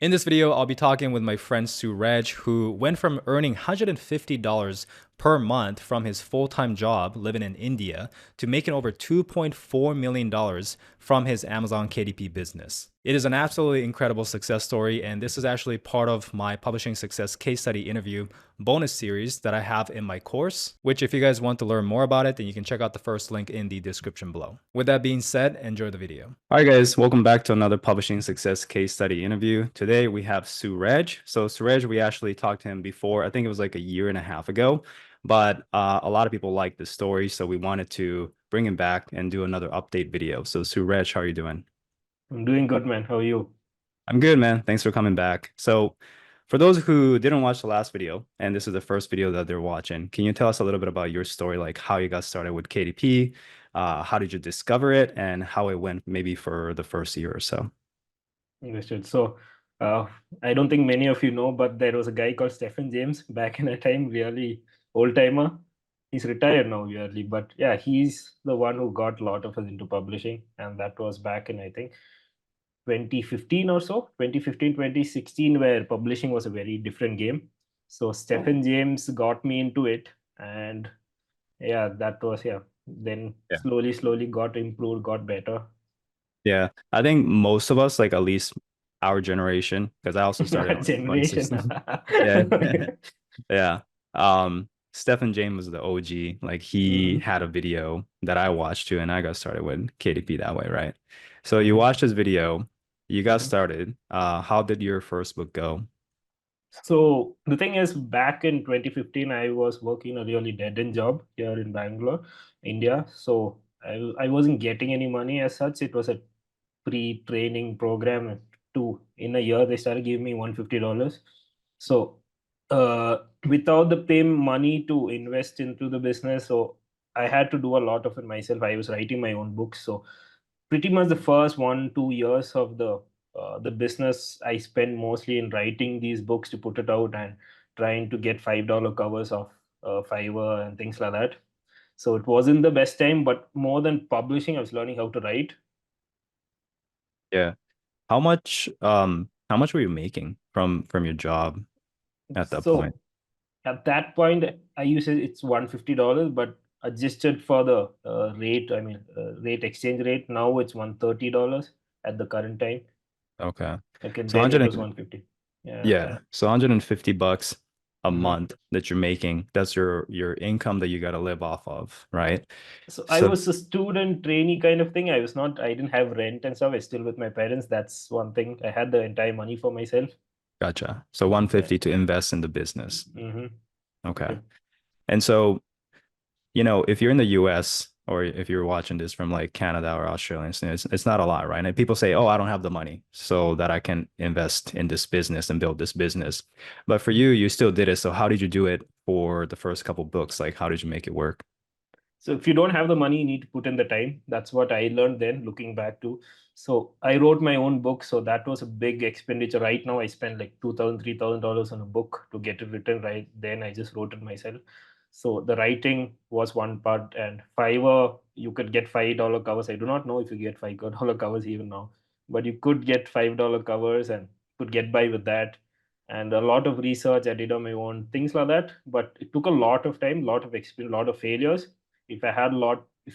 In this video, I'll be talking with my friend Suraj, who went from earning $150 per month from his full-time job living in India to making over $2.4 million from his Amazon KDP business. It is an absolutely incredible success story, and this is actually part of my Publishing Success case study interview bonus series that I have in my course, which if you guys want to learn more about it, then you can check out the first link in the description below. With that being said, enjoy the video. All right, guys, welcome back to another Publishing Success case study interview. Today we have Suraj. So Suraj, we actually talked to him before. I think it was like a year and a half ago, but a lot of people like this story, so we wanted to bring him back and do another update video. So Suraj, how are you doing? I'm doing good, man. How are you? I'm good, man. Thanks for coming back. So, for those who didn't watch the last video, and this is the first video that they're watching, can you tell us a little bit about your story, like how you got started with KDP? How did you discover it, and how it went maybe for the first year or so? Understood. So, uh, I don't think many of you know, but there was a guy called Stephen James back in a time, really old timer. He's retired now, really, but yeah, he's the one who got a lot of us into publishing, and that was back in I think 2015 or so, 2015, 2016, where publishing was a very different game. So Stephen James got me into it, and yeah, that was yeah. Then Yeah. slowly got improved, got better. Yeah, I think most of us, like at least our generation, because I also started Our like generation. 2016. Yeah, Okay. yeah. Stephen James was the OG. Like he hmm had a video that I watched too, and I got started with KDP that way, right? So you hmm watched his video, you got hmm started. How did your first book go? So the thing is, back in 2015, I was working a really dead-end job here in Bangalore, India. So I wasn't getting any money as such. It was a pre-training program. In a year, they started giving me $150. So without the pay money to invest into the business, so I had to do a lot of it myself. I was writing my own books. So pretty much the first 1 2 years of the business I spent mostly in writing these books to put it out and trying to get $5 covers of Fiverr and things like that. So it wasn't the best time, but more than publishing, I was learning how to write. Yeah. How much were you making from your job at that point? So at that point, I use it's $150, but adjusted for the rate, I mean rate exchange rate, now it's $130 at the current time. Okay. Okay, So then it was 150. Yeah. yeah, so $150 a Mhm. month that you're making, that's your income that you got to live off of, right? So I So was a student trainee kind of thing. I was not, I didn't have rent and stuff. I still with my parents. That's one thing. I had the entire money for myself. gotcha. So Yeah. 150 to invest in the business. Mm-hmm. Okay. Yep. And so, if you're in the US or if you're watching this from like Canada or Australia, it's not a lot, right? And people say, "Oh, I don't have the money so that I can invest in this business and build this business." But for you, you still did it. So how did you do it for the first couple books? Like how did you make it work? So if you don't have the money, you need to put in the time. That's what I learned then, looking back to. So I wrote my own book. So that was a big expenditure. Right now, I spend like $2,000, $3,000 on a book to get it written. Right then, I just wrote it myself. So the writing was one part, and Fiverr, you could get $5 covers. I do not know if you get $5 covers even now, but you could get $5 covers and could get by with that. And a lot of research I did on my own, things like that. But it took a lot of time, lot of experience, lot of failures. If I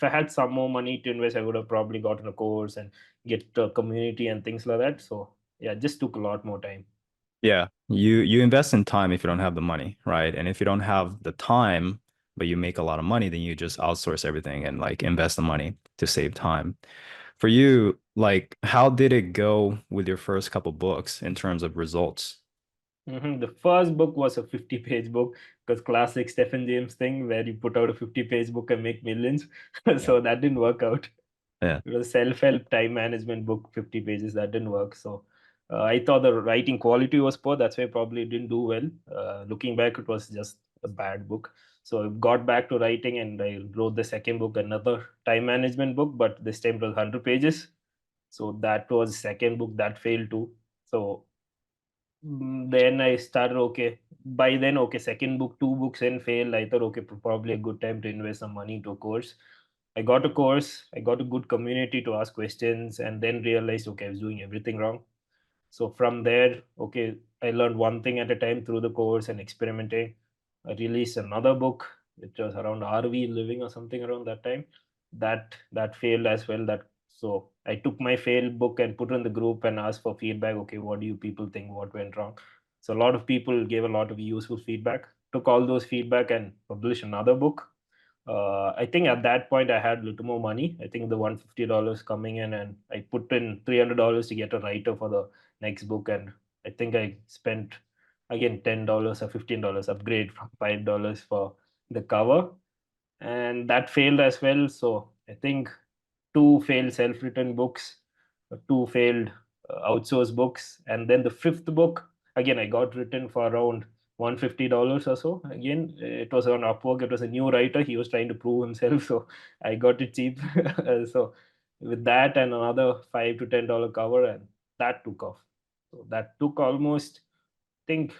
had some more money to invest, I would have probably gotten a course and get a community and things like that. So yeah, it just took a lot more time. Yeah, you invest in time if you don't have the money, right? And if you don't have the time, but you make a lot of money, then you just outsource everything and like invest the money to save time. For you, like, how did it go with your first couple books in terms of results? The first book was a 50-page book, because classic Stephen James thing where you put out a 50-page book and make millions. Yeah. So that didn't work out. Yeah. It was a self-help time management book, 50 pages. That didn't work. So I thought the writing quality was poor. That's why I probably didn't do well. Looking back, it was just a bad book. So I got back to writing and I wrote the second book, another time management book, but this time it was 100 pages. So that was second book that failed too. So then I started, okay. By then, okay, second book, two books and failed. I thought, okay, probably a good time to invest some money into a course. I got a course, I got a good community to ask questions, and then realized, okay, I was doing everything wrong. So from there, okay, I learned one thing at a time through the course and experimenting. I released another book, which was around RV living or something around that time. That failed as well. That so I took my failed book and put it in the group and asked for feedback. Okay, what do you people think? What went wrong? So a lot of people gave a lot of useful feedback. Took all those feedback and published another book. I think at that point I had a little more money. I think the $150 coming in, and I put in $300 to get a writer for the next book, and I think I spent again $10 or $15 upgrade from $5 for the cover, and that failed as well. So I think two failed self-written books, two failed outsourced books, and then the fifth book again I got written for around $150 or so. Again, it was on Upwork. It was a new writer. He was trying to prove himself, so I got it cheap. So with that and another $5 to $10 cover, and that took off. So that took almost, I think,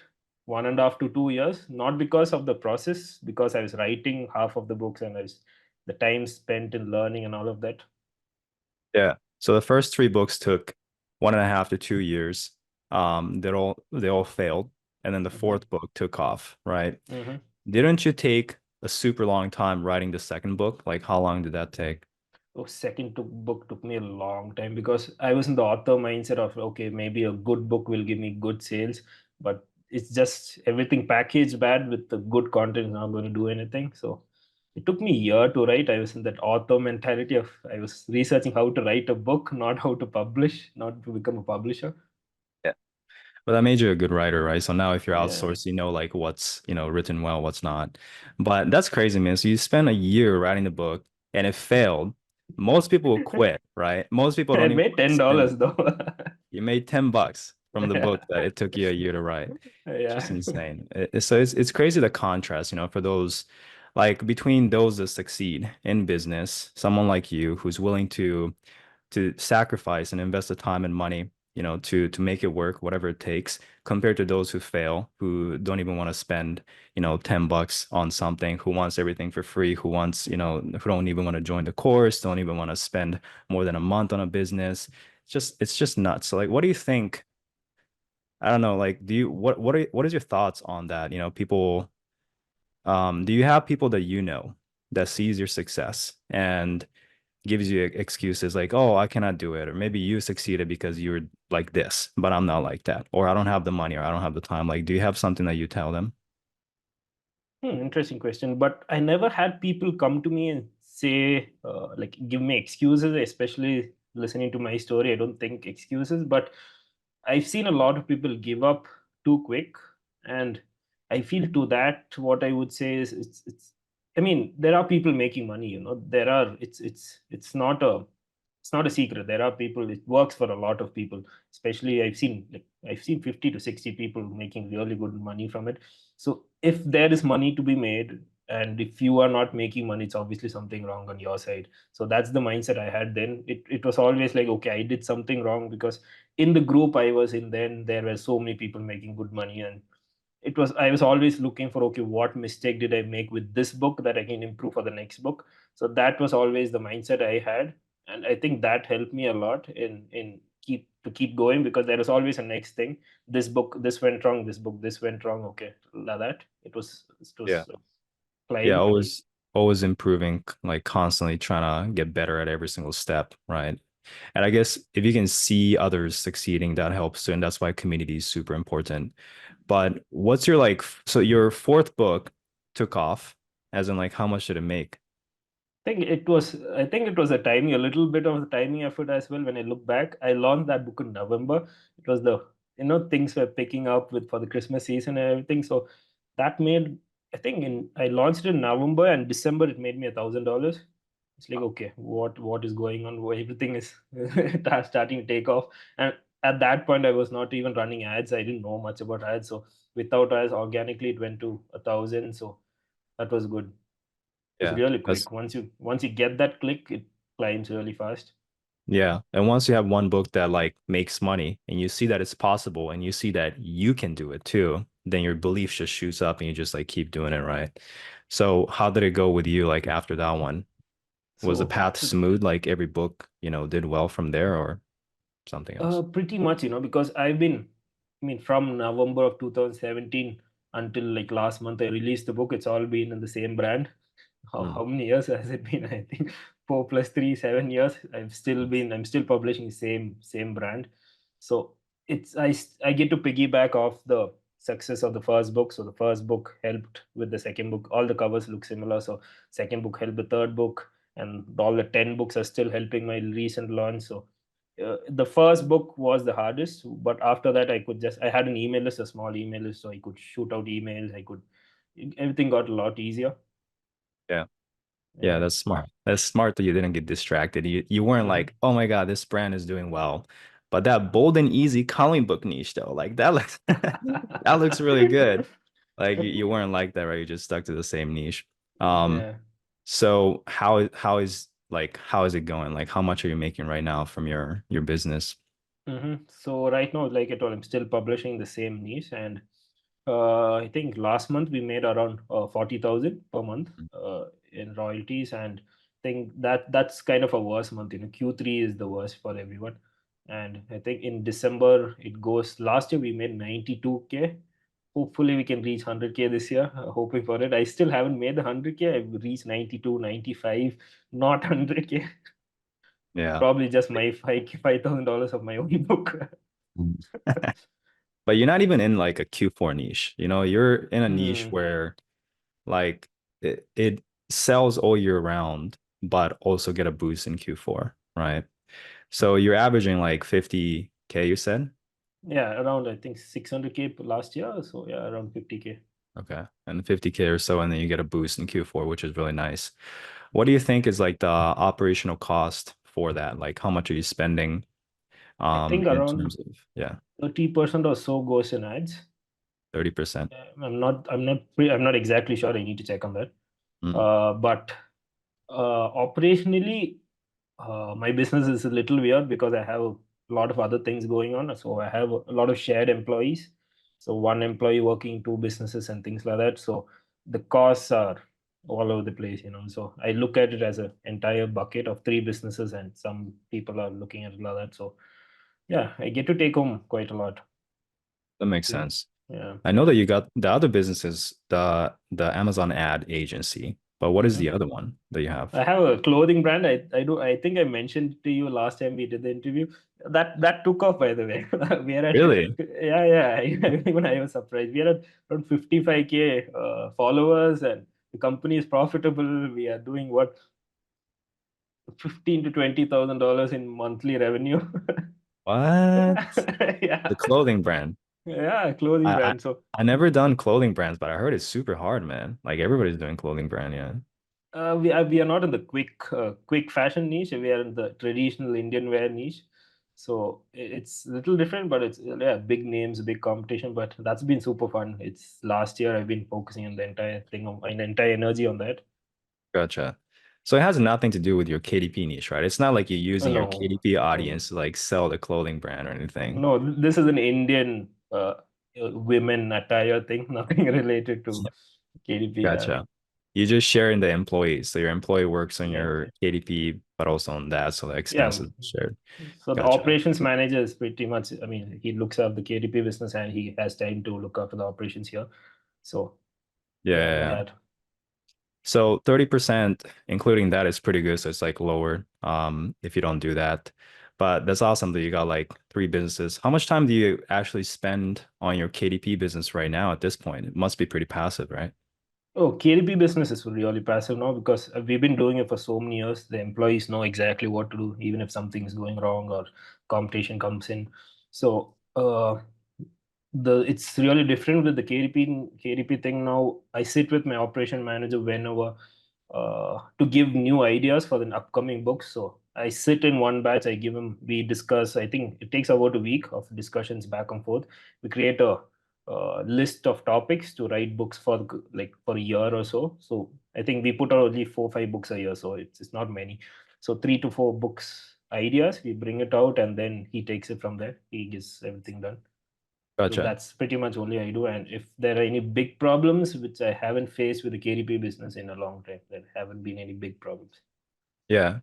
1.5 to 2 years, not because of the process, because I was writing half of the books and I was the time spent in learning and all of that. Yeah. So the first three books took 1.5 to 2 years. They all failed, and then the Hmm. fourth book took off, right? Hmm. Didn't you take a super long time writing the second book? Like, how long did that take? Oh, book took me a long time because I was in the author mindset of okay, maybe a good book will give me good sales, but it's just everything packaged bad with the good content is not going to do anything. So it took me a year to write. I was in that author mentality of I was researching how to write a book, not how to publish, not to become a publisher. Yeah. But that made you a good writer, right? So now if you're Yeah. outsourced, you know like what's, written well, what's not. But that's crazy, man. So you spent a year writing the book and it failed. Most people will quit, right? Most people I don't even made want to $10 spend. though. You made $10 from the Yeah. book that it took you a year to write. Yeah. Just insane. So it's crazy the contrast, for those like between those that succeed in business, someone like you who's willing to sacrifice and invest the time and money, to make it work, whatever it takes, compared to those who fail, who don't even want to spend, $10 on something, who wants everything for free, who wants, who don't even want to join the course, don't even want to spend more than a month on a business. It's just nuts. So like, what do you think? I don't know, like, do you what is your thoughts on that? People, do you have people that that sees your success and gives you excuses like, oh, I cannot do it, or maybe you succeeded because you're like this, but I'm not like that, or I don't have the money, or I don't have the time. Like, do you have something that you tell them? Interesting question. But I never had people come to me and say, like, give me excuses, especially listening to my story. I don't think excuses, but I've seen a lot of people give up too quick. And I feel to that, what I would say is I mean, there are people making money, it's not a secret. There are people, it works for a lot of people, especially I've seen 50 to 60 people making really good money from it. So if there is money to be made, and if you are not making money, it's obviously something wrong on your side. So that's the mindset I had then. It was always like, okay, I did something wrong, because in the group I was in then, there were so many people making good money, and I was always looking for, okay, what mistake did I make with this book that I can improve for the next book. So that was always the mindset I had, and I think that helped me a lot in keep going, because there was always a next thing. This book, this went wrong. This book, this went wrong. Okay, like that it was Yeah. Yeah, climb. always improving, like constantly trying to get better at every single step, right? And I guess if you can see others succeeding, that helps too, and that's why community is super important. But what's your like, so your fourth book took off, as in like how much did it make? I think it was a little bit of a timing effort as well. When I look back, I launched that book in November. It was the things were picking up with for the Christmas season and everything. So that made, I think, in I launched it in November, and December it made me $1,000. It's like, okay, what is going on? Why everything is starting to take off. And at that point I was not even running ads. I didn't know much about ads. So without ads, organically it went to 1,000. So that was good. It's Yeah. really That's quick. Once you get that click, it climbs really fast. Yeah. And once you have one book that like makes money and you see that it's possible and you see that you can do it too, then your belief just shoots up and you just like keep doing it, right? So how did it go with you like after that one? Was the So path after smooth? Like every book, did well from there or? something else? Pretty much, because I mean, from November of 2017 until like last month, I released the book. It's all been in the same brand. Mm. How many years has it been? I think 4 plus 3, 7 years. I'm still publishing same brand. So I get to piggyback off the success of the first book. So the first book helped with the second book. All the covers look similar. So second book helped the third book, and all the 10 books are still helping my recent launch. So the first book was the hardest, but after that I had an email list, a small email list, so I could shoot out emails. I could Everything got a lot easier. Yeah. Yeah, Yeah. that's smart. That's smart that you didn't get distracted. You weren't Hmm. like, oh my God, this brand is doing well. But that bold and easy comic book niche though, like that looks that looks really good. Like you weren't like that, right? You just stuck to the same niche. Um, Yeah. so how is it going? Like how much are you making right now from your business? So right now, like I told, I'm still publishing the same niche, and I think last month we made around 40,000 per month in royalties, and I think that's kind of a worse month. Q3 is the worst for everyone, and I think in December it goes. Last year we made 92K. Hopefully we can reach 100K this year. Hoping for it. I still haven't made the 100K. I've reached 92, 95, not 100K. Yeah. Probably just my $5,000 of my own book. Mm. But you're not even in like a Q4 niche. You're in a niche Hmm. where like it sells all year round, but also get a boost in Q4, right? So you're averaging like 50K, you said? Yeah, around I think 600K last year. So yeah, around 50K. Okay. And 50K or so, and then you get a boost in Q4, which is really nice. What do you think is like the operational cost for that? Like how much are you spending I think in around terms of, yeah, 30% or so goes in ads. 30%? I'm not exactly sure. I need to check on that. Mm, But operationally, my business is a little weird because I have a lot of other things going on. So I have a lot of shared employees. So one employee working two businesses and things like that. So the costs are all over the place. So I look at it as an entire bucket of three businesses, and some people are looking at it like that. So yeah, I get to take home quite a lot. that makes Yeah. sense. Yeah. I know that you got the other businesses, the Amazon ad agency, but what is Mhm. the other one that you have? I have a clothing brand. I think I mentioned to you last time we did the interview. That took off, by the way. We are at Really? yeah, yeah. Even I was surprised. We are at around 55K followers, and the company is profitable. We are doing what, 15 to $20,000 in monthly revenue. What? Yeah, The clothing brand. yeah, clothing I, I brand. So I never done clothing brands, but I heard it's super hard, man. Like everybody's doing clothing brand, yeah. we are not in the quick fashion niche. We are in the traditional Indian wear niche. So it's a little different, but it's yeah, big names, big competition. But that's been super fun. It's last year I've been focusing on the entire thing, on my entire energy on that. Gotcha. So it has nothing to do with your KDP niche, right? It's not like you're using your No, KDP no, audience to like sell the clothing brand or anything. no. This is an Indian women attire thing. Nothing related to KDP. Yeah, Gotcha. You just share in the employees. So your employee works on yeah, your KDP, but also on that. So the yeah. expenses are shared. So the Gotcha. operations manager is pretty much, I mean, he looks after the KDP business and he has time to look after the operations here. So Yeah, yeah, yeah, like yeah. that. So 30%, including that, is pretty good. So it's like lower if you don't do that. But that's awesome that you got like three businesses. How much time do you actually spend on your KDP business right now at this point? It must be pretty passive, right? Oh, KDP business is really passive now because we've been doing it for so many years. The employees know exactly what to do, even if something is going wrong or competition comes in. So the it's really different with the KDP thing now. I sit with my operation manager whenever to give new ideas for the upcoming books. So I sit in one batch, I give him, we discuss. I think it takes about a week of discussions back and forth. We create a list of topics to write books for like for a year or so. So I think we put out only 4 5 books a year, so it's not many. So 3 to 4 books ideas, we bring it out, and then he takes it from there. He gets everything done. So Gotcha. that's pretty much only I do. And if there are any big problems, which I haven't faced with the KDP business in a long time, there haven't been any big problems. Yeah.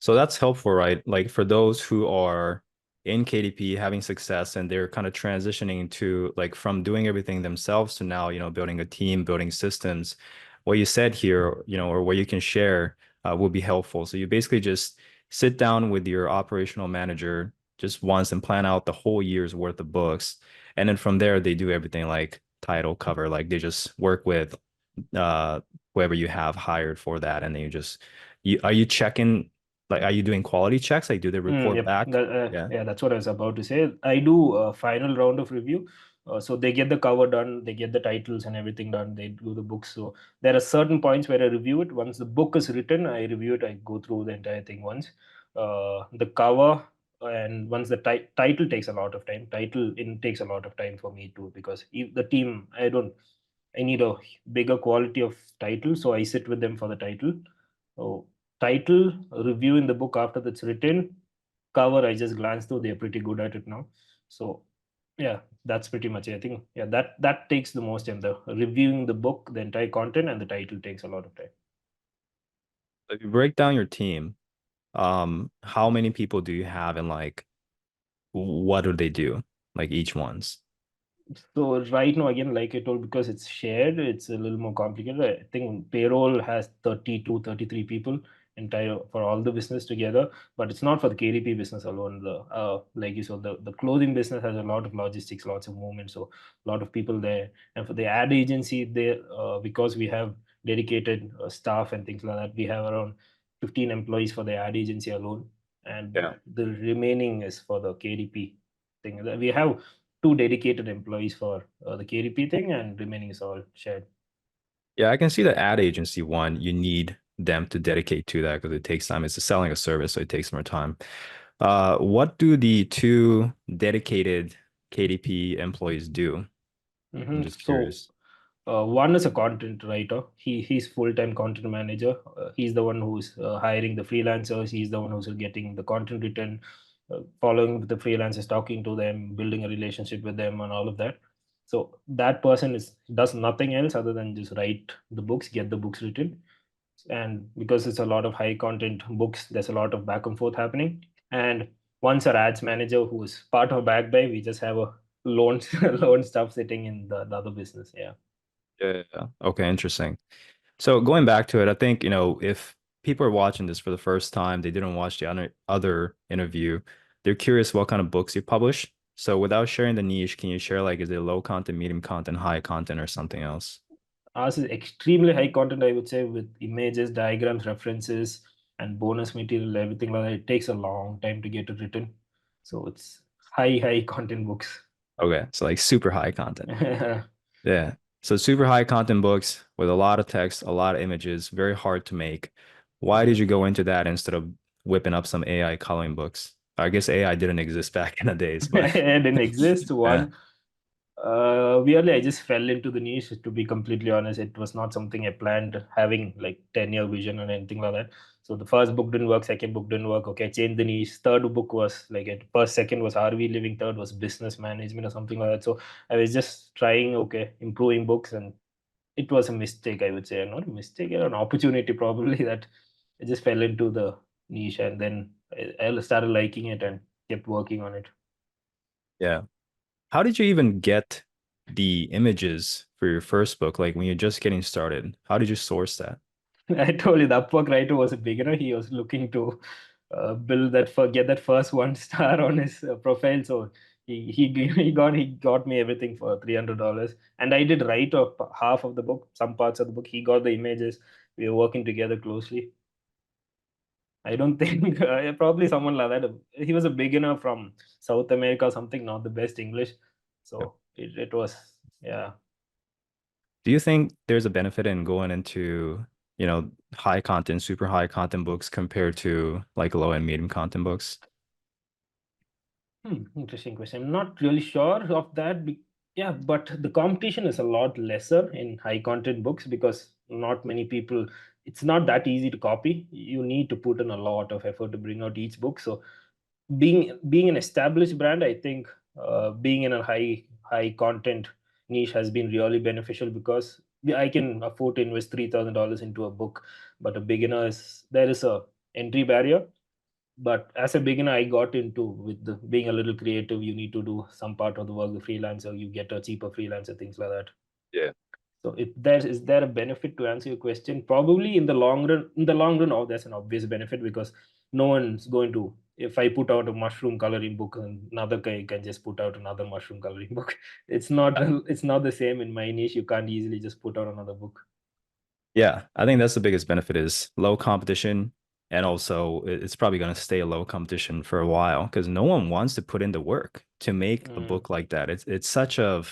So that's helpful, right? Like for those who are in KDP having success and they're kind of transitioning to like from doing everything themselves to now, building a team, building systems. What you said here, or what you can share will be helpful. So you basically just sit down with your operational manager just once and plan out the whole year's worth of books. And then from there, they do everything like title, cover, like they just work with uh whoever you have hired for that. And then are you checking, like, are you doing quality checks? Like, do they report Yep. back? Yeah. Yeah, that's what I was about to say. I do a final round of review. So they get the cover done, they get the titles and everything done, they do the books. So there are certain points where I review it. Once the book is written, I review it, I go through the entire thing once. The cover, and once the title takes a lot of time. Title in takes a lot of time for me too, because if the team, I need a bigger quality of title, so I sit with them for the title. So title, reviewing the book after that's written, cover I just glanced through, they're pretty good at it now. So yeah, that's pretty much it. I think, yeah, that takes the most time. The reviewing the book, the entire content, and the title takes a lot of time. If you break down your team, how many people do you have and like what do they do? Like each one's. So right now, again, like I told, because it's shared, it's a little more complicated. I think payroll has 30 to 33 people entire for all the business together, but it's not for the KDP business alone. The like you saw, the clothing business has a lot of logistics, lots of movement, so a lot of people there. And for the ad agency, there because we have dedicated staff and things like that, we have around 15 employees for the ad agency alone, and Yeah. the remaining is for the KDP thing. We have two dedicated employees for the KDP thing, and remaining is all shared. Yeah, I can see the ad agency one. You need them to dedicate to that because it takes time. It's selling a service, so it takes more time. What do the two dedicated KDP employees do? I'm just So curious. one is a content writer. He's full-time content manager. He's the one who's hiring the freelancers. He's the one who's getting the content written, following with the freelancers, talking to them, building a relationship with them, and all of that. So that person is does nothing else other than just write the books, get the books written. And because it's a lot of high content books, there's a lot of back and forth happening. And once our ads manager, who is part of backbuy, we just have a loan loan stuff sitting in the other business. Yeah. Yeah. Okay, interesting. So going back to it, I think, if people are watching this for the first time, they didn't watch the other interview, they're curious what kind of books you publish. So without sharing the niche, can you share like, is it low content, medium content, high content, or something else? Ours is extremely high content, I would say, with images, diagrams, references, and bonus material, everything like that. It takes a long time to get it written. So it's high content books. Okay, so like super high content. Yeah. So super high content books with a lot of text, a lot of images, very hard to make. Why did you go into that instead of whipping up some AI coloring books? I guess AI didn't exist back in the days, but It didn't exist. yeah. One, weirdly, I just fell into the niche. To be completely honest, it was not something I planned having like 10-year vision or anything like that. So the first book didn't work, second book didn't work. Okay, I changed the niche. Third book was like at first, second was RV living, third was business management or something like that. So I was just trying, okay, improving books, and it was a mistake, I would say. Not a mistake, an opportunity probably that I just fell into the niche, and then I started liking it and kept working on it. Yeah. How did you even get the images for your first book? Like when you're just getting started, how did you source that? I told you the Upwork writer was a beginner. He was looking to build that for get that first one star on his profile. So he got me everything for $300, and I did write up half of the book, some parts of the book. He got the images. We were working together closely. I don't think probably someone like that. He was a beginner from South America, or something, not the best English. So it was, yeah. Do you think there's a benefit in going into, high content, super high content books compared to like low and medium content books? Interesting question. I'm not really sure of that. Yeah, but the competition is a lot lesser in high content books because not many people, it's not that easy to copy. You need to put in a lot of effort to bring out each book. So being an established brand, I think being in a high content niche has been really beneficial because I can afford to invest $3,000 into a book, but a beginner is there is a entry barrier. But as a beginner, I got into with the being a little creative. You need to do some part of the work, the freelancer, you get a cheaper freelancer, things like that. Yeah. So if there is there a benefit to answer your question, probably in the long run. In the long run, oh, there's an obvious benefit because no one's going to. If I put out a mushroom coloring book, and another guy can just put out another mushroom coloring book. It's not the same in my niche. You can't easily just put out another book. Yeah, I think that's the biggest benefit is low competition. And also, it's probably going to stay low competition for a while because no one wants to put in the work to make a Mm, book like that. It's such a,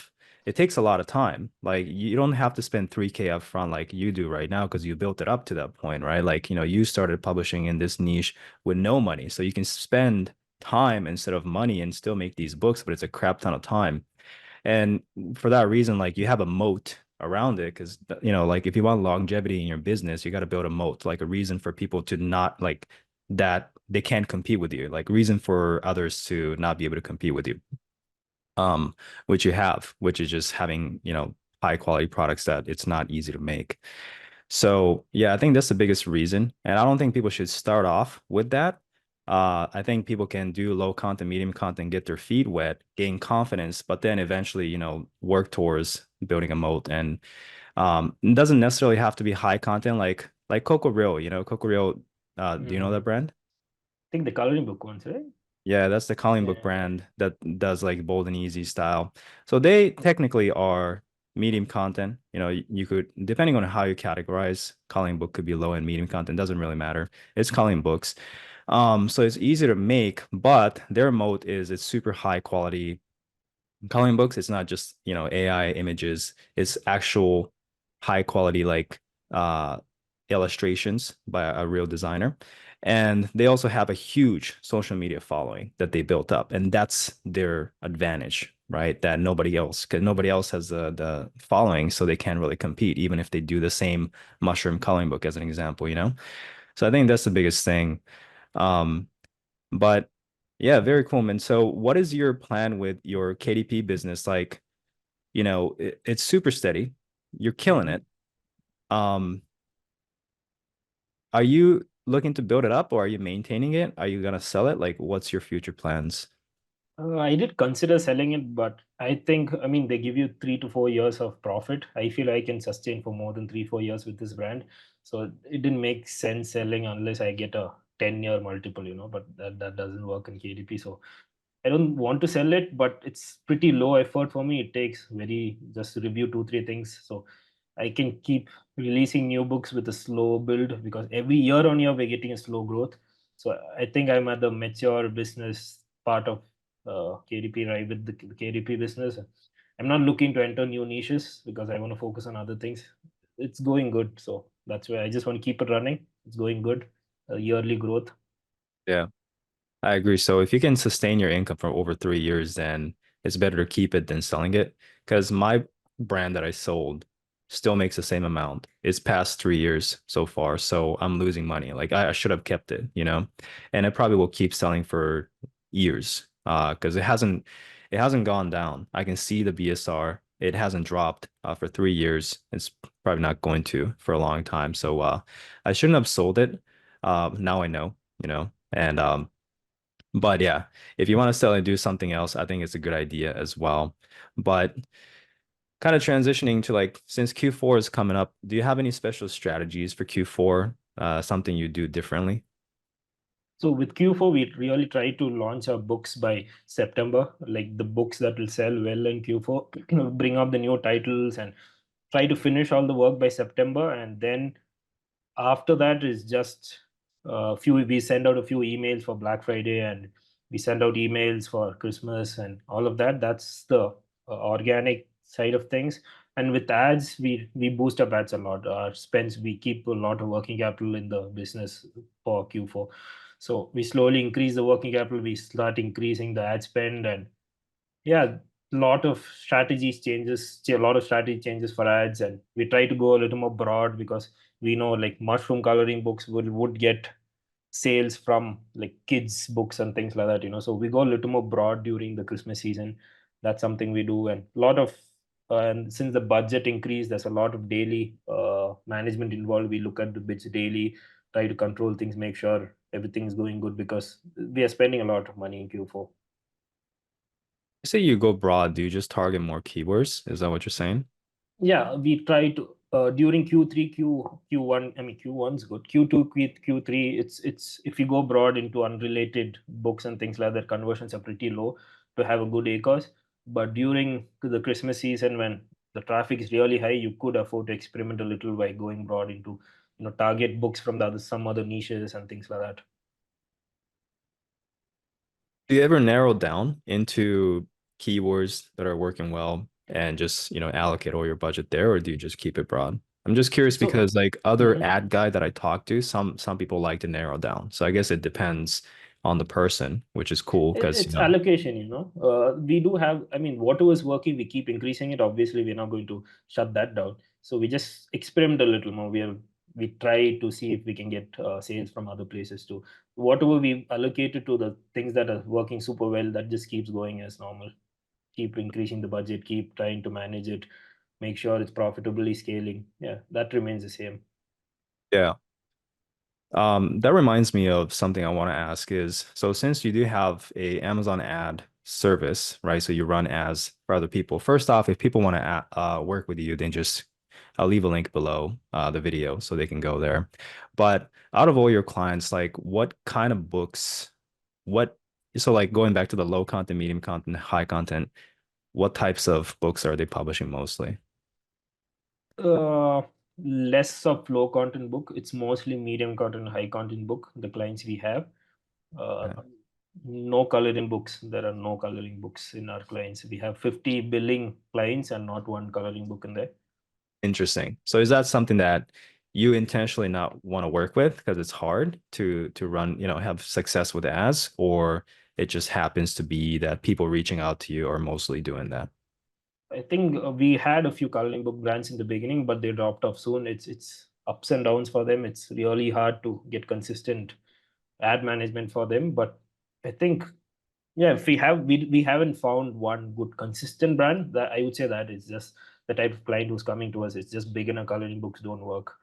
it takes a lot of time. Like you don't have to spend 3K up front like you do right now because you built it up to that point, right? Like, you started publishing in this niche with no money. So you can spend time instead of money and still make these books, but it's a crap ton of time. And for that reason, like you have a moat around it because like if you want longevity in your business, you got to build a moat, like a reason for people to not like that they can't compete with you, like reason for others to not be able to compete with you. Which you have, which is just having, high quality products that it's not easy to make. So yeah, I think that's the biggest reason. And I don't think people should start off with that. I think people can do low content, medium content, get their feet wet, gain confidence, but then eventually, work towards building a moat. And it doesn't necessarily have to be high content like Coco Real, Coco Real, do you know that mm. brand? I think the coloring book ones, right? Yeah, that's the coloring book Yeah. brand that does like bold and easy style. So they technically are medium content. You could, depending on how you categorize, coloring book could be low and medium content, doesn't really matter. It's coloring books. So it's easy to make, but their mode is it's super high quality coloring books. It's not just, AI images, it's actual high quality like uh illustrations by a real designer. And they also have a huge social media following that they built up. And that's their advantage, right? That nobody else, because nobody else has the following, so they can't really compete, even if they do the same mushroom coloring book as an example. So I think that's the biggest thing. Um, but yeah, very cool, man. So what is your plan with your KDP business? Like, it's super steady. You're killing Mhm. it. Um, are you looking to build it up or are you maintaining it? Are you gonna sell it? Like, what's your future plans? I did consider selling it, but I think, I mean, they give you 3 to 4 years of profit. I feel I can sustain for more than 3, 4 years with this brand. So it didn't make sense selling unless I get a 10-year multiple, but that doesn't work in KDP. So I don't want to sell it, but it's pretty low effort for me. It takes very just to review 2, 3 things. So I can keep releasing new books with a slow build because every year on year we're getting a slow growth. So I think I'm at the mature business part of KDP, right? With the KDP business, I'm not looking to enter new niches because I want to focus on other things. It's going good, so that's why I just want to keep it running. It's going good, yearly growth. Yeah. I agree. So if you can sustain your income for over 3 years, then it's better to keep it than selling it. Because my brand that I sold still makes the same amount. It's past 3 years so far. So I'm losing money. Like I should have kept it. And it probably will keep selling for years. Because it hasn't gone down. I can see the BSR. It hasn't dropped for 3 years. It's probably not going to for a long time. So I shouldn't have sold it. Now I know. And but yeah, if you want to sell and do something else, I think it's a good idea as well. But kind of transitioning to like, since Q4 is coming up, do you have any special strategies for Q4? Something you do differently? So with Q4, we really try to launch our books by September, like the books that will sell well in Q4, bring up the new titles and try to finish all the work by September. And then after that is just a few, we send out a few emails for Black Friday and we send out emails for Christmas and all of that. That's the organic side of things. And with ads, we boost up ads a lot. Our spends, we keep a lot of working capital in the business for Q4. So we slowly increase the working capital, we start increasing the ad spend, and yeah, a lot of strategy changes for ads, and we try to go a little more broad because we know like mushroom coloring books would get sales from like kids books and things like that. So we go a little more broad during the Christmas season. That's something we do, and a lot of and since the budget increased, there's a lot of daily management involved. We look at the bits daily, try to control things, make sure everything's going good because we are spending a lot of money in Q4. You say you go broad, do you just target more keywords? Is that what you're saying? Yeah, we try to during Q3, Q1. I mean, Q1's good. Q2, Q3. It's if you go broad into unrelated books and things like that, conversions are pretty low to have a good ACOS. But during the Christmas season, when the traffic is really high, you could afford to experiment a little by going broad into target books from the other some other niches and things like that. Do you ever narrow down into keywords that are working well and just, allocate all your budget there, or do you just keep it broad? I'm just curious So. because like other Mhm. ad guy that I talk to, some people like to narrow down. So I guess it depends on the person, which is cool because, It's allocation, we do have, I mean, whatever is working, we keep increasing it. Obviously, we're not going to shut that down. So we just experiment a little more. We try to see if we can get sales from other places too. Whatever we allocated to the things that are working super well, that just keeps going as normal. Keep increasing the budget, keep trying to manage it, make sure it's profitably scaling. Yeah, that remains the same. yeah. That reminds me of something I want to ask is, so since you do have a Amazon ad service, right? So you run ads for other people. First off, if people want to work with you, then just I'll leave a link below the video so they can go there. But out of all your clients, like what kind of books, what, so like going back to the low content, medium content, high content, what types of books are they publishing mostly? Uh, Less of low content book. It's mostly medium content, high content book. The clients we have, uh, Okay. no coloring books. There are no coloring books in our clients. We have 50 billing clients and not one coloring book in there. Interesting. So is that something that you intentionally not want to work with because it's hard to run, have success with ads, or it just happens to be that people reaching out to you are mostly doing that? I think we had a few coloring book brands in the beginning, but they dropped off soon. It's ups and downs for them. It's really hard to get consistent ad management for them. But I think, yeah, if we haven't found one good consistent brand, that I would say that is just the type of client who's coming to us. It's just beginner coloring books don't work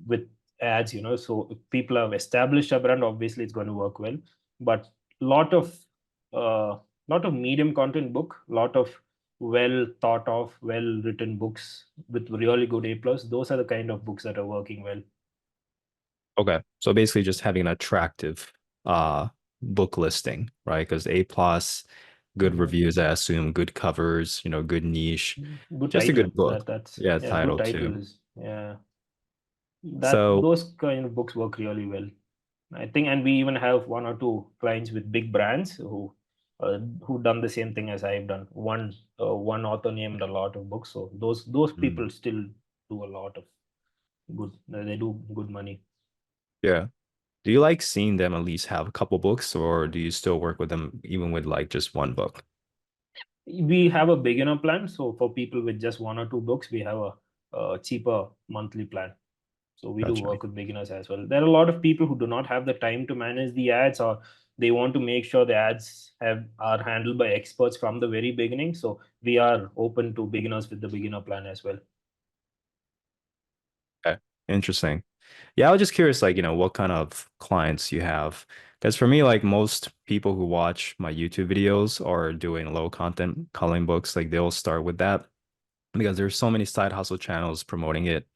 with ads, so if people have established a brand, obviously it's going to work well. But lot of uh lot of medium content book, lot of well thought of, well written books with really good A plus, those are the kind of books that are working well. Okay. So basically just having an attractive uh book listing, right? Because A plus, good Mhm. reviews, I assume, good covers, good niche, Good just a title, good book. that's Yeah, yeah, good title too. titles, yeah, that So those kind of books work really well, I think. And we even have one or two clients with big brands who done the same thing as I've done. One author named a lot of books, so those mm, people still do a lot of good. They do good money. yeah. Do you like seeing them at least have a couple books, or do you still work with them even with like just one book? We have a beginner plan, so for people with just one or two books, we have a cheaper monthly plan. So we do Gotcha. work with beginners as well. There are a lot of people who do not have the time to manage the ads, or they want to make sure the ads are handled by experts from the very beginning. So we are open to beginners with the beginner plan as well. Okay. Interesting. Yeah, I was just curious, like, what kind of clients you have. Because for me, like most people who watch my YouTube videos are doing low content coloring books, like they'll start with that because there's so many side hustle channels promoting it.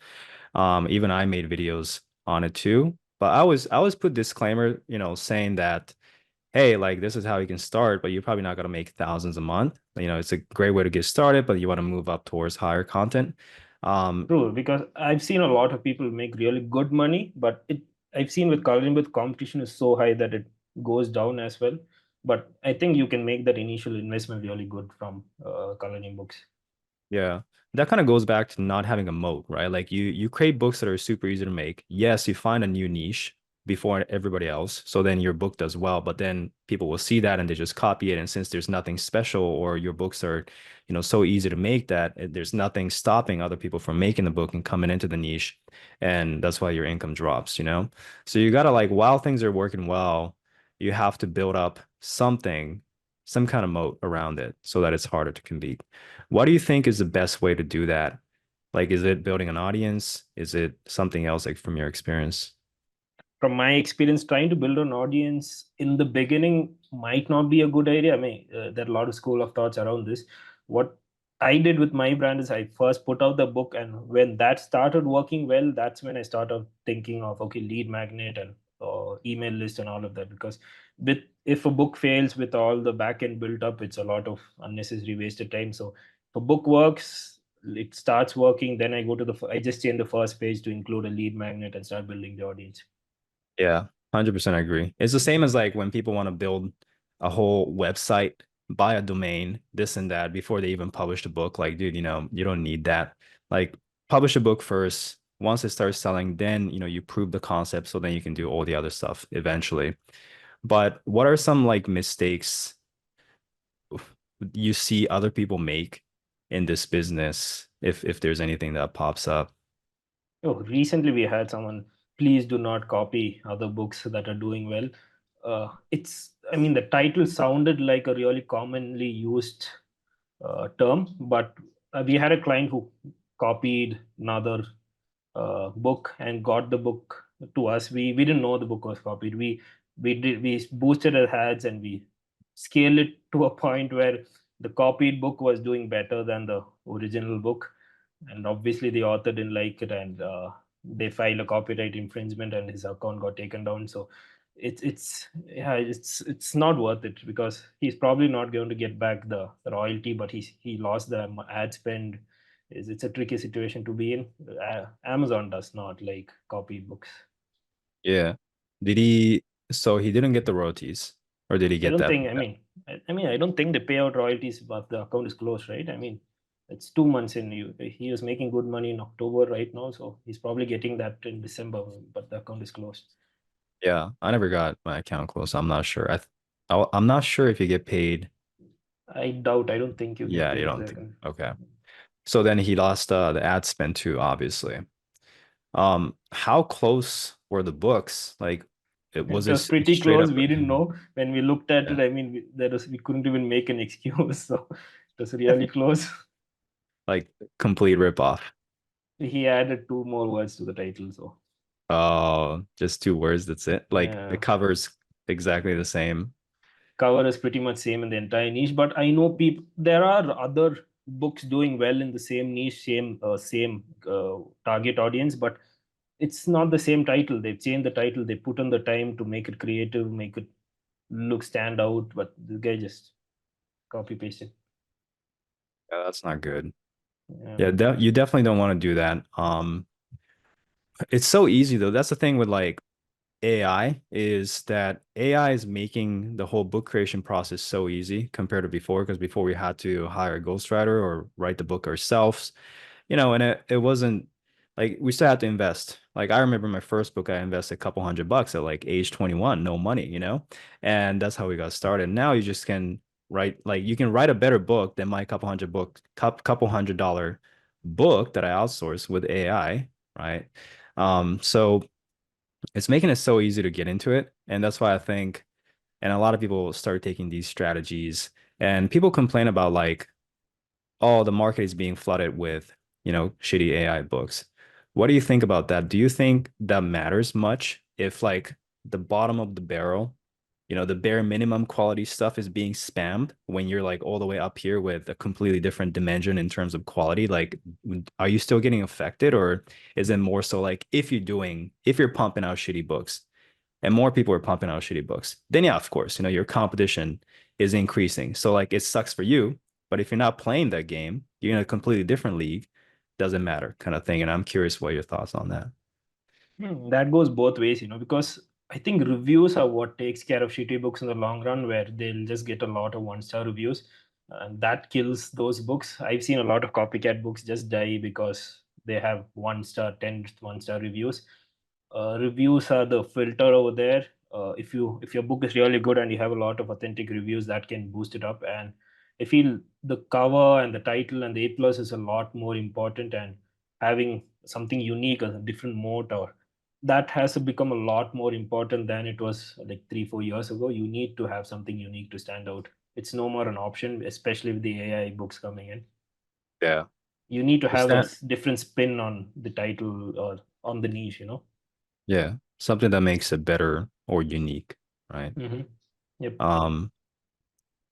Even I made videos on it too. But I always put disclaimer, saying that, hey, like this is how you can start, but you're probably not gonna make thousands a month. It's a great way to get started, but you want to move up towards higher content. Um, True, because I've seen a lot of people make really good money, but I've seen with coloring with competition is so high that it goes down as well. But I think you can make that initial investment really good from coloring books. Yeah. That kind of goes back to not having a moat, right? Like you create books that are super easy to make. Yes, you find a new niche before everybody else. So then your book does well, but then people will see that and they just copy it. And since there's nothing special or your books are, so easy to make that there's nothing stopping other people from making the book and coming into the niche. And that's why your income drops. So you gotta like while things are working well, you have to build up something, some kind of moat around it so that it's harder to compete. What do you think is the best way to do that? Like, is it building an audience? Is it something else, like from your experience? from my experience, trying to build an audience in the beginning might not be a good idea. I mean, there are a lot of school of thoughts around this. What I did with my brand is I first put out the book, and when that started working well, that's when I started thinking of, okay, lead magnet and email list and all of that. Because with if a book fails with all the back end built up, it's a lot of unnecessary wasted time. So if a book works, it starts working, then I go to I just change the first page to include a lead magnet and start building the audience. Yeah, 100% I agree. It's the same as like when people want to build a whole website, buy a domain, this and that before they even publish the book. Like, dude, you don't need that. Like, publish a book first. Once it starts selling, then, you prove the concept so then you can do all the other stuff eventually. But what are some like mistakes you see other people make in this business if there's anything that pops up? Oh, recently we had someone, please do not copy other books that are doing well. I mean, the title sounded like a really commonly used term, but we had a client who copied another book and got the book to us. We didn't know the book was copied. We boosted our ads and we scaled it to a point where the copied book was doing better than the original book, and obviously the author didn't like it, and they filed a copyright infringement and his account got taken down. So it's not worth it, because he's probably not going to get back the royalty, but he lost the ad spend. It's a tricky situation to be in. Amazon does not like copied books. Yeah. Did he, so he didn't get the royalties, or did he I get don't that? think. I mean, I don't think they pay out royalties, but the account is closed, right? I mean, it's 2 months in. He was making good money in October right now, so he's probably getting that in December, but the account is closed. Yeah, I never got my account closed. I'm not sure. I'm not sure if you get paid. I doubt. I don't think you get Yeah, you paid for don't the think. account. Okay. So then he lost the ad spend too, obviously. How close were the books? Like, was It was this pretty straight close. up? We didn't know when we looked at Yeah. it. I mean, we couldn't even make an excuse. So it was really close. Like complete rip off. He added two more words to the title. So Oh, just 2 words, that's it. Like the yeah, cover's exactly the same. cover is pretty much same in the entire niche. But I know people. There are other books doing well in the same niche, same target audience, but it's not the same title. They've changed the title. They put on the time to make it creative, make it look stand out. But this guy just copy pasted. Yeah, that's not good. Yeah. Yeah, you definitely don't want to do that. It's so easy though. That's the thing with like AI is that AI is making the whole book creation process so easy compared to before, because before we had to hire a ghostwriter or write the book ourselves, and it wasn't like we still had to invest. Like I remember my first book, I invested a couple $100 at like age 21, no money. And that's how we got started. Now you just can write, like you can write a better book than my couple $100 book that I outsourced with AI, right? So it's making it so easy to get into it. And that's why I think, and a lot of people start taking these strategies, and people complain about like, oh, the market is being flooded with, shitty AI books. What do you think about that? Do you think that matters much if like the bottom of the barrel, the bare minimum quality stuff is being spammed when you're like all the way up here with a completely different dimension in terms of quality? Like, are you still getting affected, or is it more so like if you're pumping out shitty books and more people are pumping out shitty books, then yeah, of course, your competition is increasing. So like it sucks for you, but if you're not playing that game, you're in a completely different league, doesn't matter kind of thing. And I'm curious what your thoughts on that. That goes both ways, because I think reviews are what takes care of shitty books in the long run, where they'll just get a lot of one-star reviews, and that kills those books. I've seen a lot of copycat books just die because they have 1 star, 10 1-star reviews. Reviews are the filter over there. If your book is really good and you have a lot of authentic reviews, that can boost it up. And I feel the cover and the title and the A plus is a lot more important, and having something unique, a different moat, or that has to become a lot more important than it was like 3 4 years ago. You need to have something unique to stand out. It's no more an option, especially with the AI books coming in. Yeah. You need to Is have a that different spin on the title or on the niche. Yeah. something that makes it better or unique, right? Mm-hmm. Yep. Um,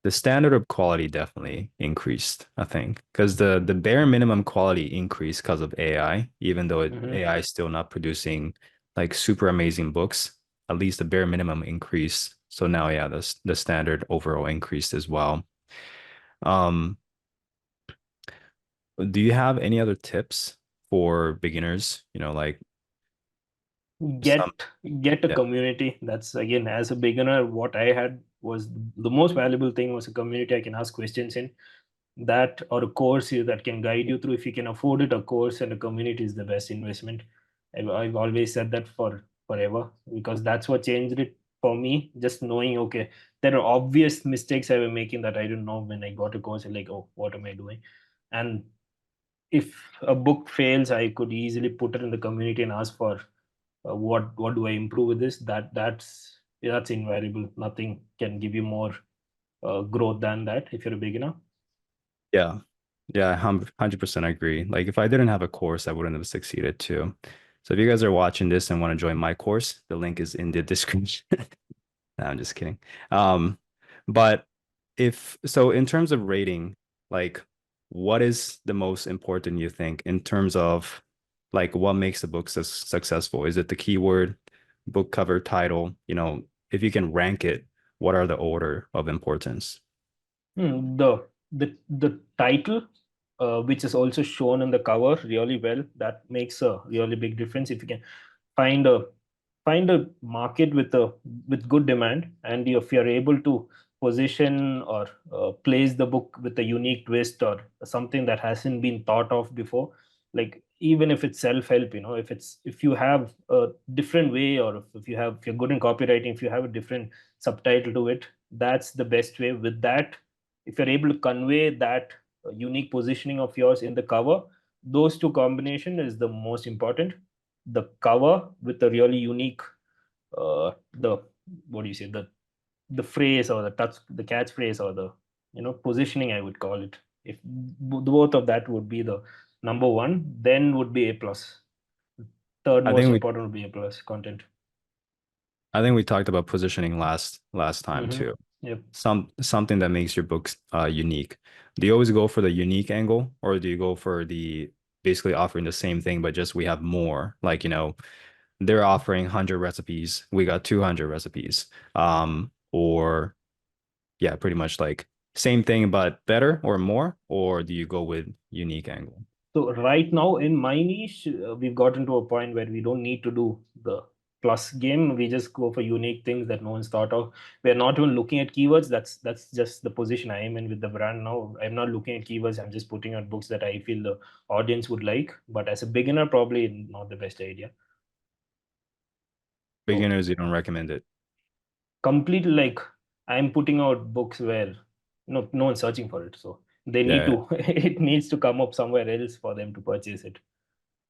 the standard of quality definitely increased, I think, because the bare minimum quality increased because of AI, even though Mm-hmm. AI is still not producing like super amazing books. At least the bare minimum increased. So now, yeah, the standard overall increased as well. Um, do you have any other tips for beginners? Like some, get get a yeah, community. That's again, as a beginner, what I had was the most valuable thing was a community I can ask questions in, that or a course that can guide you through. If you can afford it, a course and a community is the best investment. I've always said that forever, because that's what changed it for me. Just knowing, okay, there are obvious mistakes I was making that I didn't know. When I got a course, I'm like, oh, what am I doing? And if a book fails, I could easily put it in the community and ask for, what do I improve with this. That's invaluable. Nothing can give you more growth than that if you're a beginner. yeah, yeah, 100% agree. Like if I didn't have a course, I wouldn't have succeeded too. So if you guys are watching this and want to join my course, the link is in the description. No, I'm just kidding. Um, but if so, in terms of rating, like what is the most important you think in terms of like what makes a book successful? Is it the keyword, book cover, title? If you can rank it, what are the order of importance? The title, which is also shown in the cover really well, that makes a really big difference. If you can find a market with good demand, and if you're able to position or place the book with a unique twist or something that hasn't been thought of before, like even if it's self-help, if you have a different way, or if you're good in copywriting, if you have a different subtitle to it, that's the best way. With that, if you're able to convey that unique positioning of yours in the cover, those two combination is the most important. The cover with a really unique, the what do you say, the phrase or the touch, the catchphrase, or the positioning, I would call it. If both of that would be the number one, then would be A plus. Third I most think we important would be A plus content. I think we talked about positioning last time Mm-hmm. too. Yep. Something that makes your books unique. Do you always go for the unique angle, or do you go for the basically offering the same thing but just we have more? Like, they're offering 100 recipes, we got 200 recipes. Or yeah, pretty much like same thing but better or more, or do you go with unique angle? So right now in my niche, we've gotten to a point where we don't need to do the plus game. We just go for unique things that no one's thought of. We're not even looking at keywords. That's just the position I am in with the brand now. I'm not looking at keywords. I'm just putting out books that I feel the audience would like. But as a beginner, probably not the best idea. So Beginners, you don't recommend it. completely, like, I'm putting out books where no one's searching for it. So they need Yeah. to it needs to come up somewhere else for them to purchase it.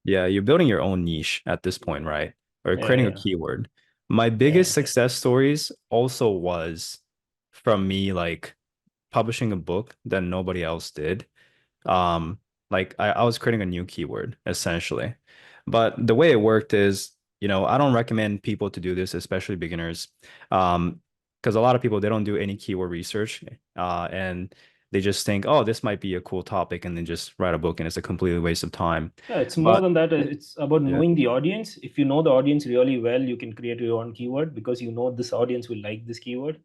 Yeah, you're building your own niche at this point, right? Or Yeah, creating a yeah, keyword. My biggest yeah. success stories also was from me like publishing a book that nobody else did. Um, like I was creating a new keyword essentially. But the way it worked is, I don't recommend people to do this, especially beginners. Because a lot of people they don't do any keyword research, and they just think, oh, this might be a cool topic, and then just write a book, and it's a completely waste of time. Yeah, it's more But than that. It's about yeah. knowing the audience. If you know the audience really well, you can create your own keyword because you know this audience will like this keyword.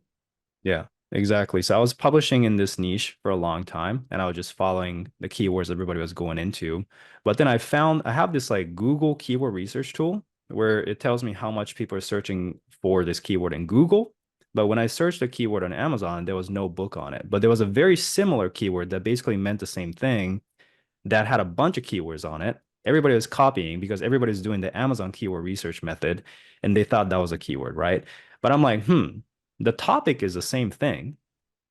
Yeah, exactly. So I was publishing in this niche for a long time and I was just following the keywords everybody was going into. But then I found I have this like Google keyword research tool where it tells me how much people are searching for this keyword in Google. But when I searched the keyword on Amazon, there was no book on it. But there was a very similar keyword that basically meant the same thing that had a bunch of keywords on it. Everybody was copying because everybody's doing the Amazon keyword research method and they thought that was a keyword, right? But I'm like, the topic is the same thing.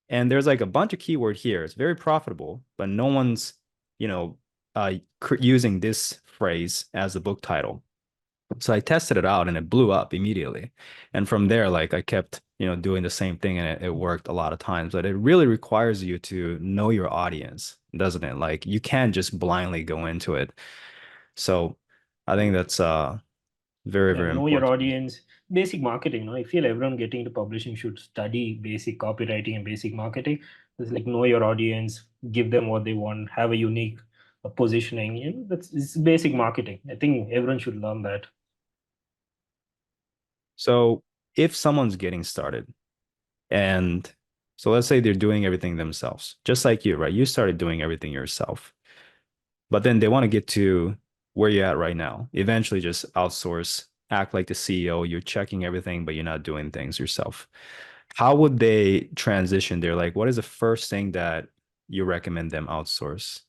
And there's like a bunch of keyword here. It's very profitable, but no one's, you know, using this phrase as the book title. So I tested it out and it blew up immediately. And from there, like I kept, doing the same thing and it worked a lot of times. But it really requires you to know your audience, doesn't it? Like you can't just blindly go into it. So I think Very, Yeah, very know your important. audience, basic marketing. I feel everyone getting into publishing should study basic copywriting and basic marketing. It's like know your audience, give them what they want, have a unique positioning. That's it's basic marketing. I think everyone should learn that. So if someone's getting started and so let's say they're doing everything themselves, just like you, right? You started doing everything yourself, but then they want to get to where you're at right now. Eventually just outsource, act like the CEO, you're checking everything, but you're not doing things yourself. How would they transition there? Like, what is the first thing that you recommend them outsource?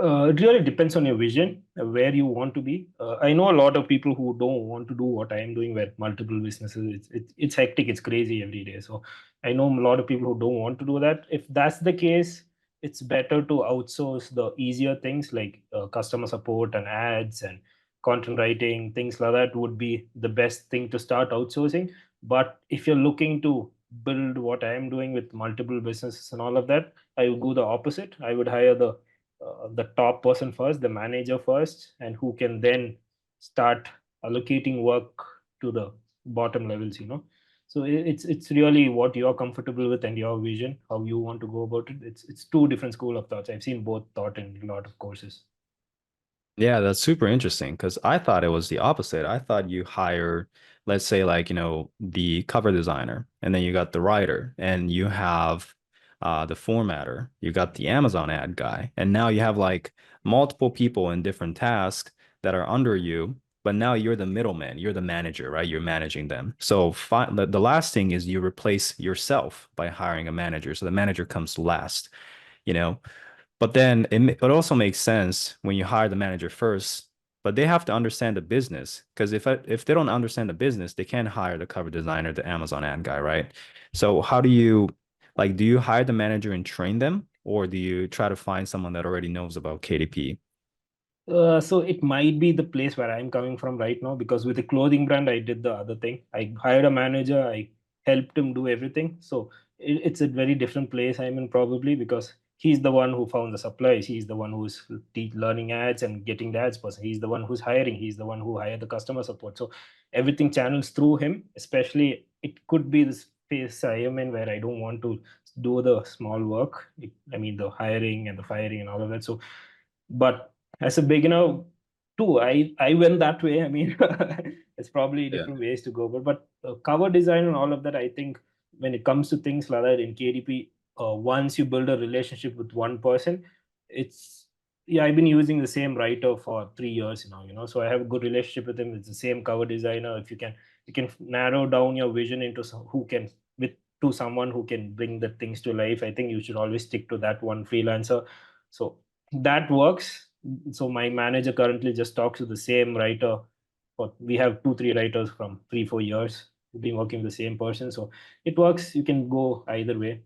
It really depends on your vision, where you want to be. I know a lot of people who don't want to do what I am doing, where multiple businesses. It's hectic, it's crazy every day. So I know a lot of people who don't want to do that. If that's the case, it's better to outsource the easier things like customer support and ads and content writing, things like that would be the best thing to start outsourcing. But if you're looking to build what I am doing with multiple businesses and all of that, I would go the opposite. I would hire the top person first, the manager first, and who can then start allocating work to the bottom levels. So it's really what you're comfortable with and your vision, how you want to go about it. It's two different school of thoughts. I've seen both taught in a lot of courses. Yeah, that's super interesting because I thought it was the opposite. I thought you hire, let's say, like, the cover designer, and then you got the writer, and you have the formatter, you got the Amazon ad guy, and now you have like multiple people in different tasks that are under you, but now you're the middleman, you're the manager, right? You're managing them. So fi the last thing is you replace yourself by hiring a manager. So the manager comes last, you know? But then it also makes sense when you hire the manager first, but they have to understand the business. Because if they don't understand the business, they can't hire the cover designer, the Amazon ad guy, right? So how do you like do you hire the manager and train them, or do you try to find someone that already knows about KDP? So it might be the place where I'm coming from right now because with the clothing brand, I did the other thing. I hired a manager, I helped him do everything. So it's a very different place I'm in probably because he's the one who found the supplies. He's the one who's learning ads and getting the ads person. He's the one who's hiring. He's the one who hired the customer support. So everything channels through him, especially it could be this phase I am in where I don't want to do the small work. I mean, the hiring and the firing and all of that. So, but as a beginner too, I went that way. I mean, it's probably Yeah. different ways to go, but cover design and all of that, I think when it comes to things like that in KDP, once you build a relationship with one person, it's yeah, I've been using the same writer for 3 years now, so I have a good relationship with him. It's the same cover designer. If you can narrow down your vision into who can with to someone who can bring the things to life, I think you should always stick to that one freelancer. So that works. So my manager currently just talks to the same writer. But we have 2 3 writers from 3 4 years. We've been working with the same person, so it works. You can go either way.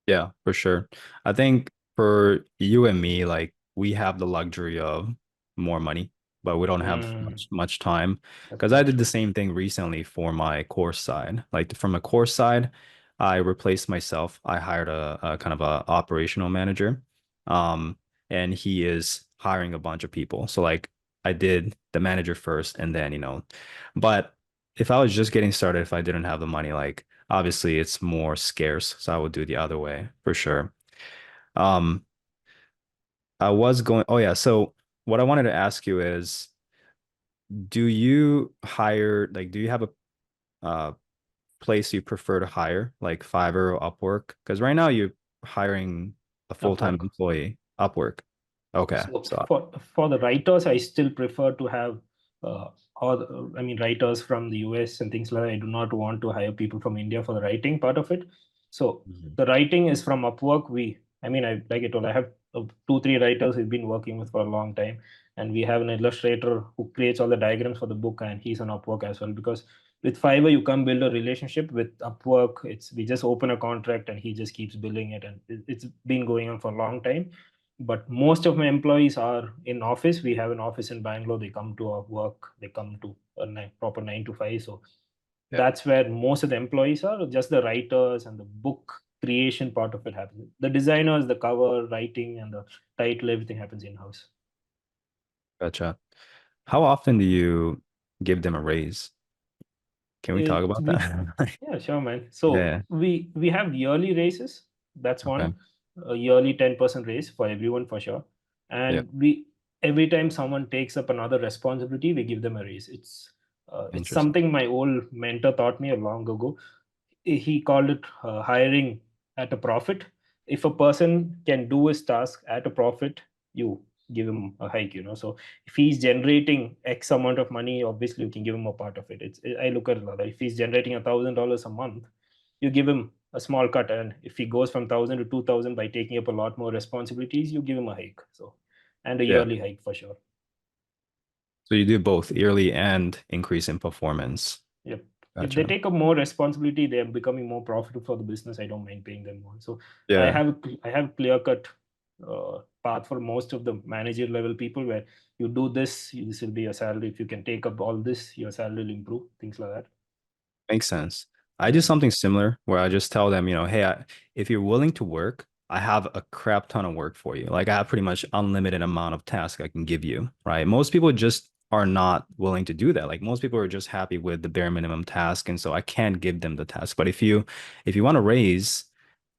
Yeah, for sure. I think for you and me, like we have the luxury of more money, but we don't have Mm, much time. that's Because I very did the true. same thing recently for my course side. Like from a course side, I replaced myself. I hired a kind of a operational manager. Um, and he is hiring a bunch of people. So like I did the manager first and then, but if I was just getting started, if I didn't have the money, like obviously it's more scarce, so I would do the other way for sure. Um, I was going, oh yeah, so what I wanted to ask you is, do you hire, like, do you have a uh place you prefer to hire, like Fiverr or Upwork? Because right now you're hiring a full-time Upwork. employee, Upwork. Okay, So so for the writers, I still prefer to have I mean writers from the US and things like that. I do not want to hire people from India for the writing part of it. So Mhm. the writing is from Upwork. I mean, I like I told, I have 2 3 writers we've been working with for a long time, and we have an illustrator who creates all the diagrams for the book, and he's on Upwork as well. Because with Fiverr, you can't build a relationship. With Upwork, it's we just open a contract and he just keeps billing it, and it's been going on for a long time. But most of my employees are in office. We have an office in Bangalore. They come to our work. They come to a proper 9 to 5. So Yeah, that's where most of the employees are. Just the writers and the book creation part of it happens. The designers, the cover writing, and the title, everything happens in house. gotcha. How often do you give them a raise? Can we talk It about we that? Yeah, sure, man. So Yeah. we have yearly raises. That's Okay. one, a yearly 10% raise for everyone for sure. Yeah. And we every time someone takes up another responsibility, we give them a raise. It's Interesting. something my old mentor taught me a long ago. He called it hiring at a profit. If a person can do his task at a profit, you give him a hike. So if he's generating X amount of money, obviously you can give him a part of it. I look at it like that. If he's generating $1,000 a month, you give him a small cut, and if he goes from 1,000 to 2,000 by taking up a lot more responsibilities, you give him a hike. So, and a Yeah. yearly hike for sure. So you do both yearly and increase in performance. Yep. If they Gotcha. take up more responsibility, they're becoming more profitable for the business. I don't mind paying them more. So Yeah. I have clear cut path for most of the manager level people, where you do this, this will be your salary. If you can take up all this, your salary will improve. Things like that. Makes sense. I do Yeah. something similar where I just tell them, hey, if you're willing to work, I have a crap ton of work for you. Like I have pretty much unlimited amount of tasks I can give you, right? Most people just are not willing to do that. Like most people are just happy with the bare minimum task, and so I can't give them the task. But if you want to raise,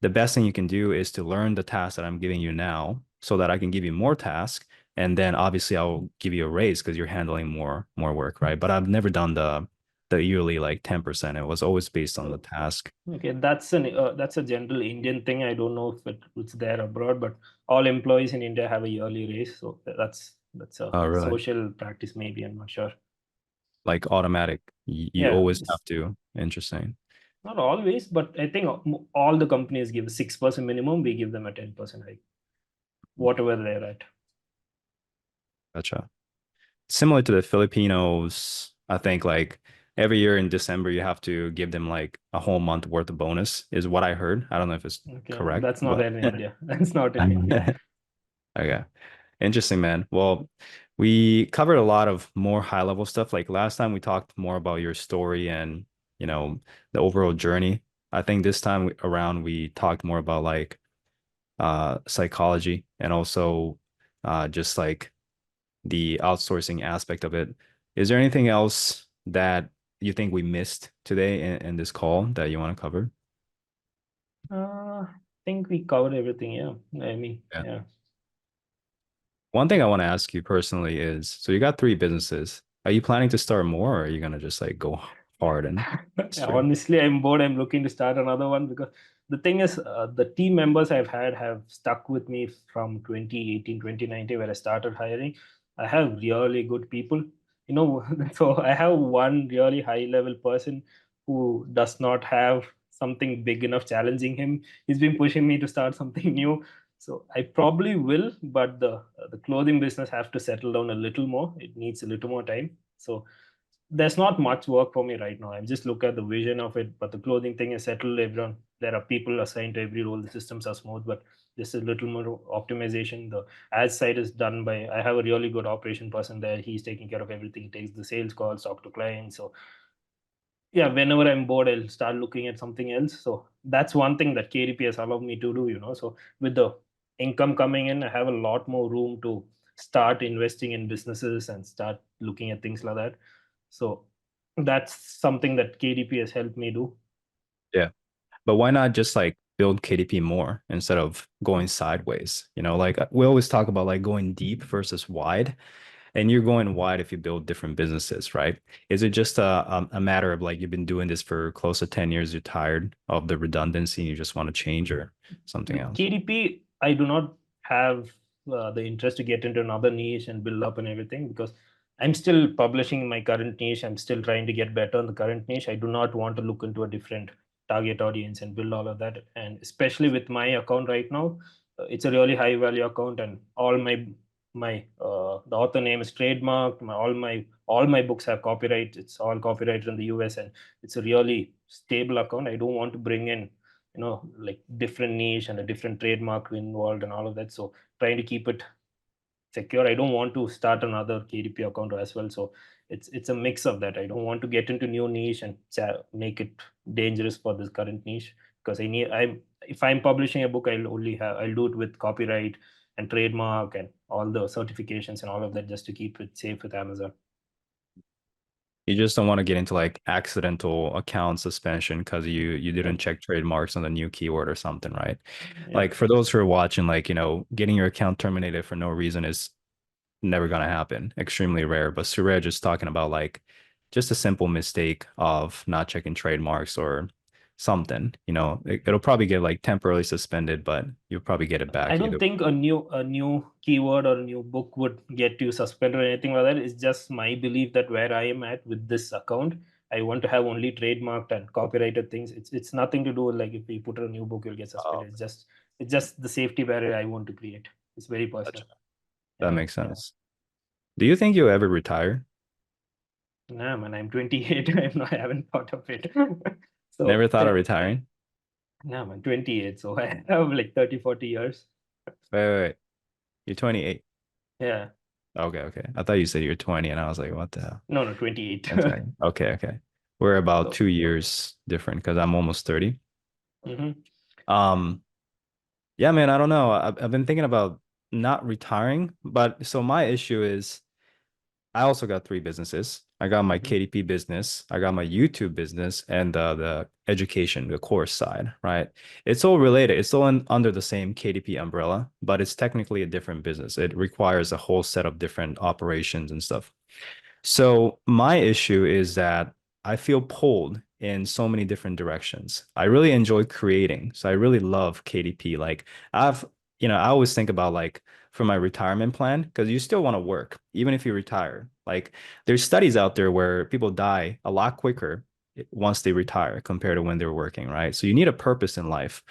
the best thing you can do is to learn the task that I'm giving you now, so that I can give you more tasks, and then obviously I'll give you a raise because you're handling more work, right? But I've never done the yearly like 10%. It was always based on the Oh, task. okay, that's a general Indian thing. I don't know if it's there abroad, but all employees in India have a yearly raise. So that's a Oh, really? social practice, maybe. I'm not sure. Like automatic. You Yeah, always have to. Interesting. not always, but I think all the companies give 6% minimum. We give them a 10% hike, whatever they're at. Gotcha. Similar to the Filipinos, I think like every year in December you have to give them like a whole month worth of bonus, is what I heard. I don't know if it's Okay, correct, that's not but in India. That's not in India. okay. Interesting, man. Well, we covered a lot of more high level stuff. Like last time we talked more about your story and, you know, the overall journey. I think this time around we talked more about like psychology and also just like the outsourcing aspect of it. Is there anything else that you think we missed today in this call that you want to cover? I think we covered everything. Yeah, I mean, Yeah. yeah. One thing I want to ask you personally is, so you got three businesses. Are you planning to start more, or are you gonna just like go hard and straight? Honestly, I'm bored. I'm looking to start another one, because the thing is, the team members I've had have stuck with me from 2018, 2019, where I started hiring. I have really good people, so I have one really high level person who does not have something big enough challenging him. He's been pushing me to start something new. So I probably will, but the clothing business have to settle down a little more. It needs a little more time. So there's not much work for me right now. I'm just look at the vision of it, but the clothing thing is settled. Everyone, there are people assigned to every role. The systems are smooth, but just a little more optimization. The ad side is done by. I have a really good operation person there. He's taking care of everything. He takes the sales calls, talk to clients. So yeah, whenever I'm bored, I'll start looking at something else. So that's one thing that KDP has allowed me to do. So with the income coming in, I have a lot more room to start investing in businesses and start looking at things like that. So that's something that KDP has helped me do. Yeah. But why not just like build KDP more instead of going sideways? Like we always talk about like going deep versus wide, and you're going wide if you build different businesses, right? Is it just a matter of like you've been doing this for close to 10 years, you're tired of the redundancy and you just want to change or something With else? KDP, I do not have the interest to get into another niche and build up and everything, because I'm still publishing in my current niche. I'm still trying to get better in the current niche. I do not want to look into a different target audience and build all of that. And especially with my account right now, it's a really high value account, and all my the author name is trademarked. All my books have copyright. It's all copyrighted in the US, and it's a really stable account. I don't want to bring in like different niche and a different trademark involved and all of that. So trying to keep it secure. I don't want to start another KDP account as well. So it's a mix of that. I don't want to get into new niche and make it dangerous for this current niche, because I'm if I'm publishing a book, I'll do it with copyright and trademark and all the certifications and all of that, just to keep it safe with Amazon. You just don't want to get into like accidental account suspension because you didn't Yep. check trademarks on the new keyword or something, right? Like Yep. for those who are watching, like, getting your account terminated for no reason is never gonna happen. Extremely rare. But Suraj is talking about like just a simple mistake of not checking trademarks or something. It'll probably get like temporarily suspended, but you'll probably get it I back don't either. think a new keyword or a new book would get you suspended or anything like that. It's just my belief that where I am at with this account, I want to have only trademarked and copyrighted things. It's nothing to do with like if we put a new book, you'll get Oh, suspended. It's just the safety barrier I want to create. It's very gotcha. personal. That Yeah, makes yeah. sense. Do you think you'll ever retire? Nah, man, I'm 28. I haven't thought of it. Never So, thought of retiring? nah, man, 28. So I have like 30, 40 years. Wait. You're 28. Yeah. Okay, okay. I thought you said you're 20, and I was like, what the hell? No, no, 28. That's right. Okay, okay. We're about So, 2 years different because I'm almost 30. mhm, Um, yeah, man, I don't know. I've been thinking about not retiring, but so my issue is I also got three businesses. I got my mhm, KDP business, I got my YouTube business, and the education, the course side, right? It's all related. It's all under the same KDP umbrella, but it's technically a different business. It requires a whole set of different operations and stuff. So my issue is that I feel pulled in so many different directions. I really enjoy creating. So I really love KDP. Like I always think about like for my retirement plan, because you still want to work, even if you retire. Like there's studies out there where people die a lot quicker once they retire compared to when they're working, right? So you need a purpose in life.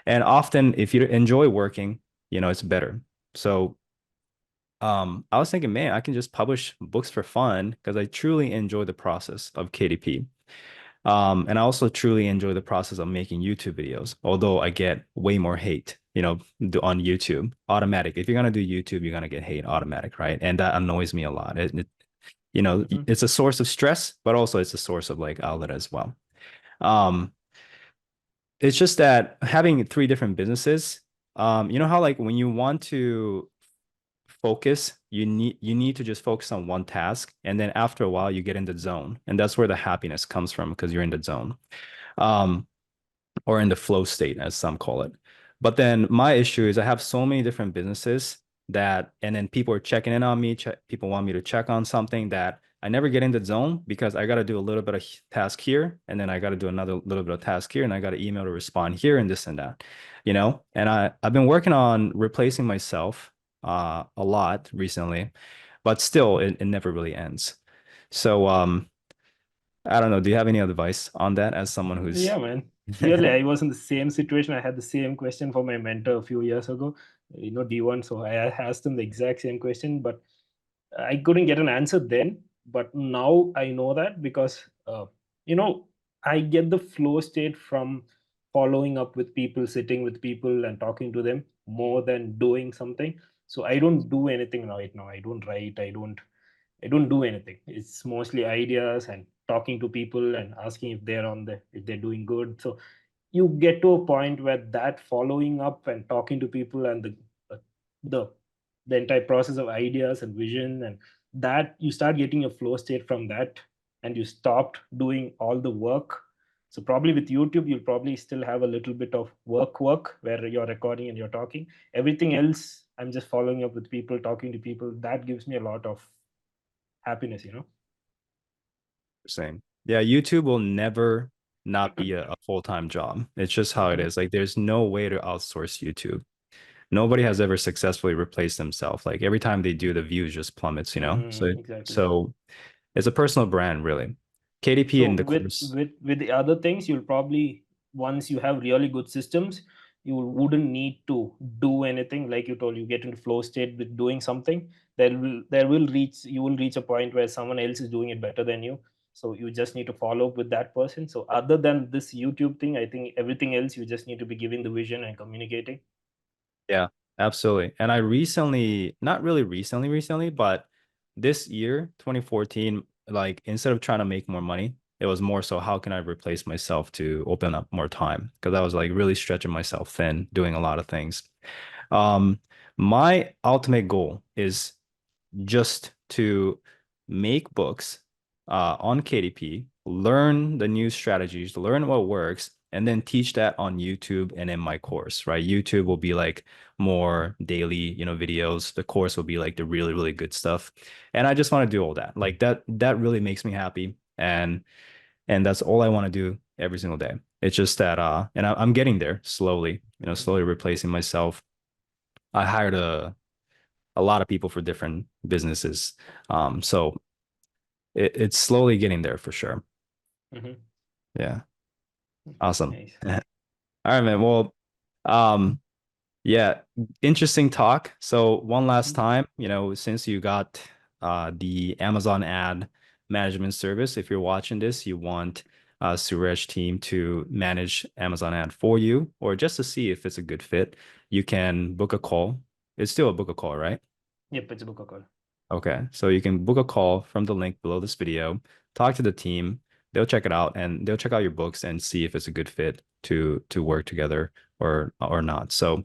And often if you enjoy working, it's better. So I was thinking, man, I can just publish books for fun because I truly enjoy the process of KDP. And I also truly enjoy the process of making YouTube videos, although I get way more hate, on YouTube. Automatic. If you're gonna do YouTube, you're gonna get hate automatic, right? And that annoys me a lot. mhm. It's a source of stress, but also it's a source of like outlet as well. Um, it's just that having three different businesses, you know how like when you want to focus, you need to just focus on one task, and then after a while you get in the zone, and that's where the happiness comes from because you're in the zone. Um, or in the flow state, as some call it. But then my issue is I have so many different businesses and then people are checking in on me. People want me to check on something that I never get in the zone because I got to do a little bit of task here, and then I got to do another little bit of task here, and I got to email to respond here and this and that, And I've been working on replacing myself a lot recently, but still it never really ends. So I don't know. Do you have any advice on that as someone who's Yeah, man. Really, I was in the same situation. I had the same question for my mentor a few years ago, D1. So I asked him the exact same question, but I couldn't get an answer then. But now I know that because, you know, I get the flow state from following up with people, sitting with people and talking to them more than doing something. So I don't do anything right now. I don't write. I don't do anything. It's mostly ideas and talking to people and asking if they're doing good. So you get to a point where that following up and talking to people and uh, the the entire process of ideas and vision, and that you start getting a flow state from that, and you stopped doing all the work. So probably with YouTube you'll probably still have a little bit of work where you're recording and you're talking. Everything else, I'm just following up with people, talking to people. That gives me a lot of happiness. saying? Yeah, YouTube will never not be a full-time job. It's just how it Hmm. is. Like there's no way to outsource YouTube. Nobody has ever successfully replaced themselves. Like every time they do, the views just plummets. So Exactly. so it's a personal brand, really. KDP So in the with course. with the other things, you'll probably, once you have really good systems, you wouldn't need to do anything. Like you told, you get into flow state with doing something. There will reach you will reach a point where someone else is doing it better than you. So you just need to follow up with that person. So other than this YouTube thing, I think everything else you just need to be giving the vision and communicating. Yeah, absolutely. And I recently, not really recently, but this year, 2014, like instead of trying to make more money, it was more so how can I replace myself to open up more time? Because I was like really stretching myself thin, doing a lot of things. Um, my ultimate goal is just to make books on KDP, learn the new strategies, learn what works, and then teach that on YouTube and in my course, right? YouTube will be like more daily, videos. The course will be like the really, really good stuff. And I just want to do all that. Like that really makes me happy. And that's all I want to do every single day. It's just that and I'm getting there slowly, slowly replacing myself. I hired a lot of people for different businesses. So it's slowly getting there for sure. Mm-hmm. Yeah. Awesome. Nice. All right, man. Well, um, yeah, interesting talk. So one last Mhm. time, since you got the Amazon ad management service, if you're watching this, you want Suresh team to manage Amazon ad for you, or just to see if it's a good fit, you can book a call. It's still a book a call, right? Yep, it's a book call. Okay, so you can book a call from the link below this video, talk to the team, they'll check it out and they'll check out your books and see if it's a good fit to work together or not. So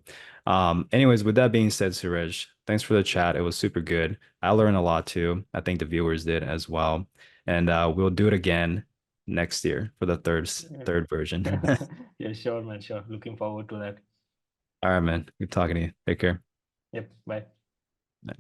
anyways, with that being said, Suraj, thanks for the chat. It was super good. I learned a lot too. I think the viewers did as well. And we'll do it again next year for the third version. Yeah, sure, man. Sure. Looking forward to that. All right, man. Good talking to you. Take care. Yep. Bye. Bye.